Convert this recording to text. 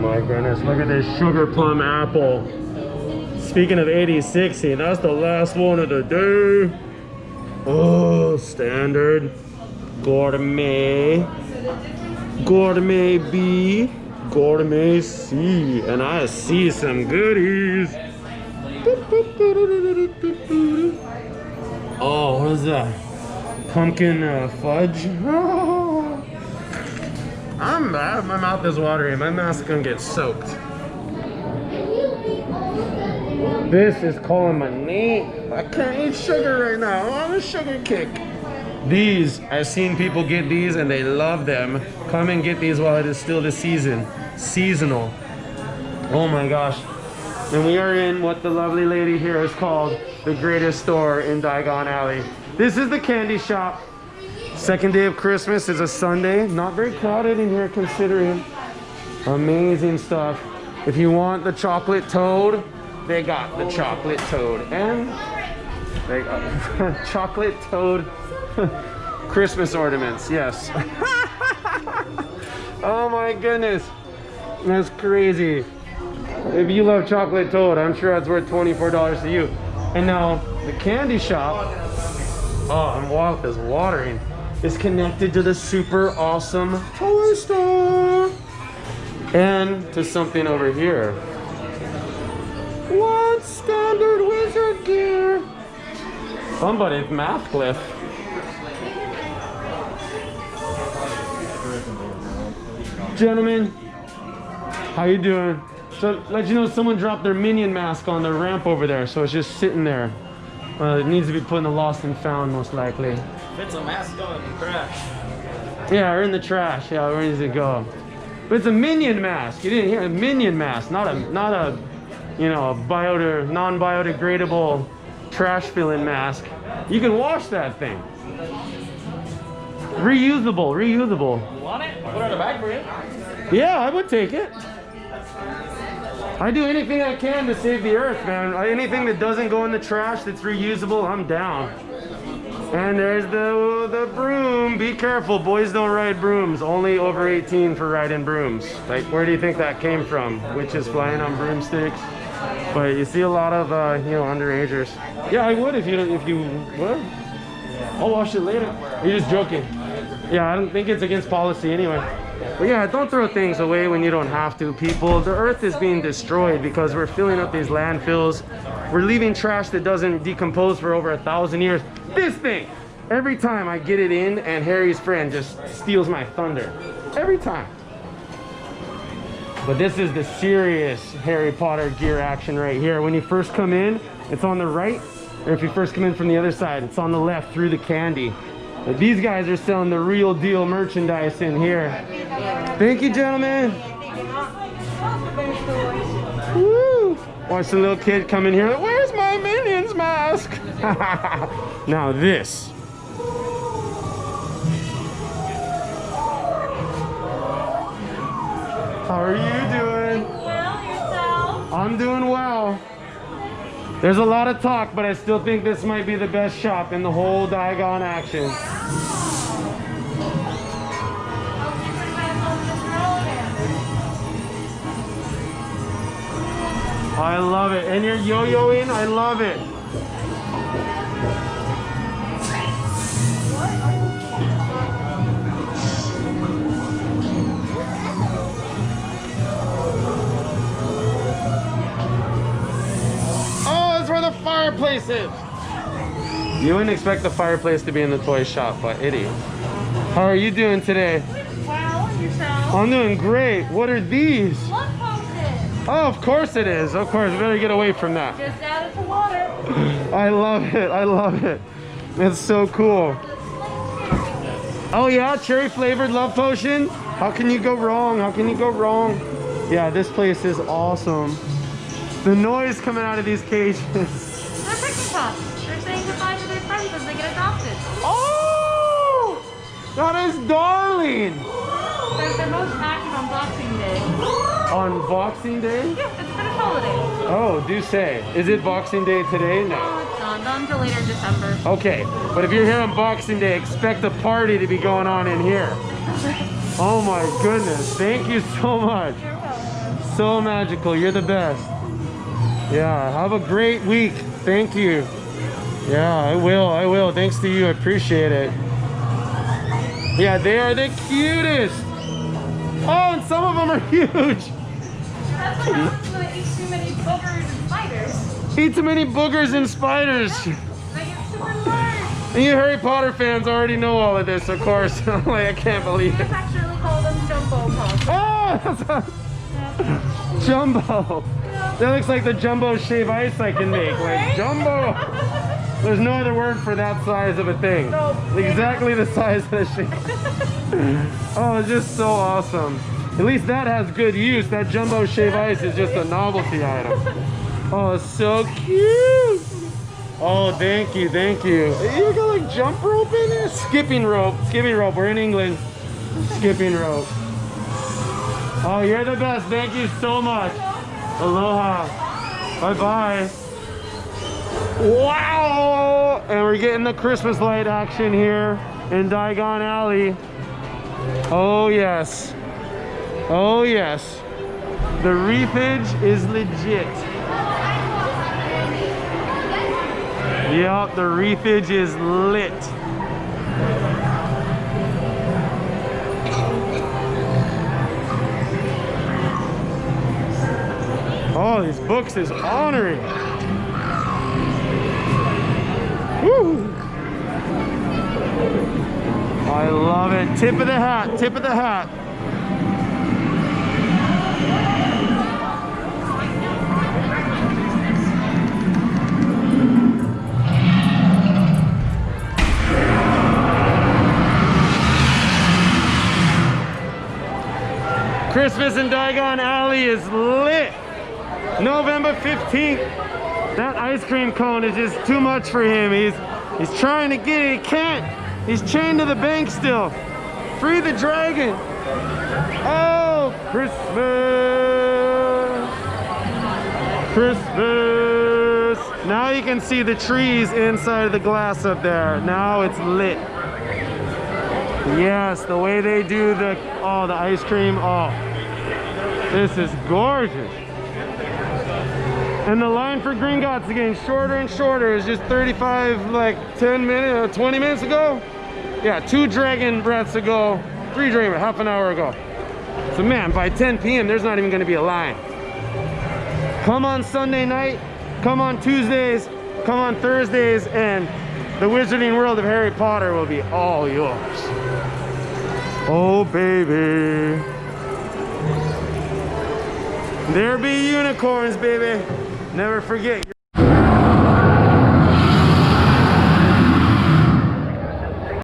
my goodness, look at this sugar plum apple. Speaking of 80/60, that's the last one of the day. Oh, standard. Gourmet. Gourmet B. Gourmet C. And I see some goodies. Oh, what is that? Pumpkin fudge? I'm bad. My mouth is watery. My mask is gonna get soaked. This is calling my name. I can't eat sugar right now. I'm on a sugar kick. These, I've seen people get these and they love them. Come and get these while it is still the season. Seasonal. Oh my gosh. And we are in what the lovely lady here has called the greatest store in Diagon Alley. This is the candy shop. Second day of Christmas is a Sunday. Not very crowded in here considering. Amazing stuff. If you want the chocolate toad, they got the chocolate toad. And they got chocolate toad Christmas ornaments, yes. Oh my goodness. That's crazy. If you love chocolate toad, I'm sure that's worth $24 to you. And now the candy shop, oh, my mouth is watering, is connected to the super awesome toy store. And to something over here. What standard wizard gear? Somebody's math cliff. Gentlemen, how you doing? So let you know someone dropped their minion mask on the ramp over there, so it's just sitting there. It needs to be put in the lost and found most likely. If it's a mask going in the trash. Yeah, or in the trash. Yeah, where does it go? But it's a minion mask. You didn't hear a minion mask, not a you know, a non-biodegradable trash filling mask. You can wash that thing. Reusable. You want it? Put it in a bag for you. Yeah, I would take it. I do anything I can to save the earth, man. Anything that doesn't go in the trash that's reusable, I'm down. And there's the broom. Be careful, boys don't ride brooms. Only over 18 for riding brooms. Like, where do you think that came from? Witches flying on broomsticks. But you see a lot of you know, underagers. Yeah, I would if you what? I'll wash it later. You're just joking. Yeah, I don't think it's against policy anyway. But yeah, don't throw things away when you don't have to, people. The earth is being destroyed because we're filling up these landfills. We're leaving trash that doesn't decompose for over 1,000 years. This thing, every time I get it in and Harry's friend just steals my thunder. Every time. But this is the serious Harry Potter gear action right here. When you first come in, it's on the right. Or if you first come in from the other side, it's on the left through the candy. But these guys are selling the real deal merchandise in here. Thank you, gentlemen. Woo! Watch the little kid come in here. Like, where's my Minions mask? Now this. How are you doing? Well, yourself? I'm doing well. There's a lot of talk, but I still think this might be the best shop in the whole Diagon action. I love it. And you're yo-yoing? I love it. The fireplace is. You wouldn't expect the fireplace to be in the toy shop, but it is. How are you doing today? Well, yourself? I'm doing great. What are these? Love potion. Oh, of course it is. Of course, we better get away from that. Just add it to water. I love it. I love it. It's so cool. Oh yeah, cherry flavored love potion. How can you go wrong? How can you go wrong? Yeah, this place is awesome. The noise coming out of these cages. They're picnic pots. They're saying goodbye to their friends as they get adopted. Oh! That is darling! They're most active on Boxing Day. On Boxing Day? Yeah, it's British holiday. Oh, do say. Is it Boxing Day today? No. Oh, it's not until later in December. Okay, but if you're here on Boxing Day, expect a party to be going on in here. Oh my goodness, thank you so much. You're welcome. So magical. You're the best. Yeah, have a great week. Thank you. Yeah, I will. Thanks to you. I appreciate it. Yeah, they are the cutest. Oh, and some of them are huge. That's what happens when I eat too many boogers and spiders. Eat too many boogers and spiders. I get super large. And you Harry Potter fans already know all of this, of course. Like, I can't believe We it. actually call them jumbo pops. Oh, that's a jumbo. That looks like the jumbo shave ice I can make. Like jumbo. There's no other word for that size of a thing. No. Exactly the size of the shave. Oh, it's just so awesome. At least that has good use. That jumbo shave ice is just a novelty item. Oh, it's so cute. Oh, thank you, thank you. You got like jump rope in there? Skipping rope. Skipping rope. We're in England. Skipping rope. Oh, you're the best. Thank you so much. Aloha. Bye-bye. Wow! And we're getting the Christmas light action here in Diagon Alley. Oh, yes. Oh, yes. The reefage is legit. Yep, the reefage is lit. Oh, these books is honoring. Woo! I love it. Tip of the hat, tip of the hat. Christmas in Diagon Alley is lit. November 15th. That ice cream cone is just too much for him. He's trying to get it, he can't. He's chained to the bank still. Free the dragon. Oh, Christmas. Christmas. Now you can see the trees inside of the glass up there. Now it's lit. Yes, the way they do the ice cream. Oh, this is gorgeous. And the line for Gringotts is getting shorter and shorter. It was just 35, like 10 minutes, 20 minutes ago. Yeah, 2 dragon breaths ago, 3 dragon breaths, half an hour ago. So man, by 10 p.m. there's not even gonna be a line. Come on Sunday night, come on Tuesdays, come on Thursdays, and the Wizarding World of Harry Potter will be all yours. Oh baby. There be unicorns, baby. Never forget.